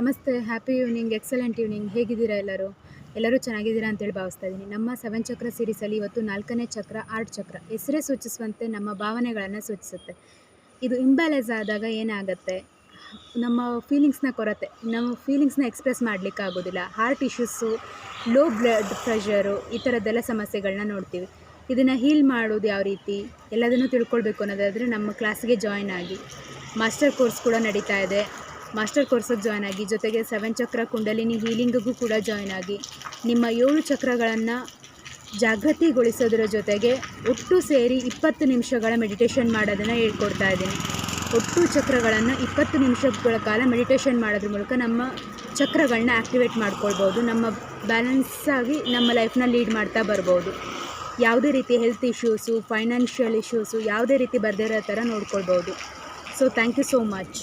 ನಮಸ್ತೆ, happy evening, excellent evening. ಹೇಗಿದ್ದೀರಾ ಎಲ್ಲರೂ? ಎಲ್ಲರೂ ಚೆನ್ನಾಗಿದ್ದೀರಾ ಅಂತೇಳಿ ಭಾವಿಸ್ತಾ ಇದ್ದೀನಿ. ನಮ್ಮ 7 ಚಕ್ರ ಸೀರೀಸಲ್ಲಿ ಇವತ್ತು 4ನೇ ಚಕ್ರ ಆರ್ಟ್ ಚಕ್ರ. ಹೆಸರೇ ಸೂಚಿಸುವಂತೆ ನಮ್ಮ ಭಾವನೆಗಳನ್ನು ಸೂಚಿಸುತ್ತೆ. ಇದು ಇಂಬ್ಯಾಲೆನ್ಸ್ ಆದಾಗ ಏನಾಗುತ್ತೆ, ನಮ್ಮ ಫೀಲಿಂಗ್ಸ್ನ ಎಕ್ಸ್ಪ್ರೆಸ್ ಮಾಡಲಿಕ್ಕೆ ಆಗೋದಿಲ್ಲ. Heart issues, low blood pressure, ಈ ಥರದ್ದೆಲ್ಲ ಸಮಸ್ಯೆಗಳನ್ನ ನೋಡ್ತೀವಿ. ಇದನ್ನು ಹೀಲ್ ಮಾಡೋದು ಯಾವ ರೀತಿ ಎಲ್ಲದನ್ನು ತಿಳ್ಕೊಳ್ಬೇಕು ಅನ್ನೋದಾದರೆ ನಮ್ಮ ಕ್ಲಾಸ್ಗೆ ಜಾಯ್ನ್ ಆಗಿ. ಮಾಸ್ಟರ್ ಕೋರ್ಸ್ ಕೂಡ ನಡೀತಾ ಇದೆ. ಮಾಸ್ಟರ್ ಕೋರ್ಸಿಗೆ ಜಾಯ್ನ್ ಆಗಿ, ಜೊತೆಗೆ 7 ಚಕ್ರ ಕುಂಡಲಿನಿ ಹೀಲಿಂಗಿಗೂ ಕೂಡ ಜಾಯ್ನ್ ಆಗಿ ನಿಮ್ಮ 7 ಚಕ್ರಗಳನ್ನು ಜಾಗೃತಿಗೊಳಿಸೋದ್ರ ಜೊತೆಗೆ ಒಟ್ಟು ಸೇರಿ 20 ನಿಮಿಷಗಳ ಮೆಡಿಟೇಷನ್ ಮಾಡೋದನ್ನು ಹೇಳ್ಕೊಡ್ತಾ ಇದ್ದೀನಿ. ಒಟ್ಟು ಚಕ್ರಗಳನ್ನು 20 ನಿಮಿಷಗಳ ಕಾಲ ಮೆಡಿಟೇಷನ್ ಮಾಡೋದ್ರ ಮೂಲಕ ನಮ್ಮ ಚಕ್ರಗಳನ್ನ ಆ್ಯಕ್ಟಿವೇಟ್ ಮಾಡ್ಕೊಳ್ಬೋದು. ನಮ್ಮ ಬ್ಯಾಲೆನ್ಸಾಗಿ ನಮ್ಮ ಲೈಫ್ನ ಲೀಡ್ ಮಾಡ್ತಾ ಬರ್ಬೋದು. ಯಾವುದೇ ರೀತಿ ಹೆಲ್ತ್ ಇಶ್ಯೂಸು, ಫೈನಾನ್ಷಿಯಲ್ ಇಶ್ಯೂಸು ಯಾವುದೇ ರೀತಿ ಬರದೇ ಇರೋ ಥರ ನೋಡ್ಕೊಳ್ಬೋದು. So thank you so much.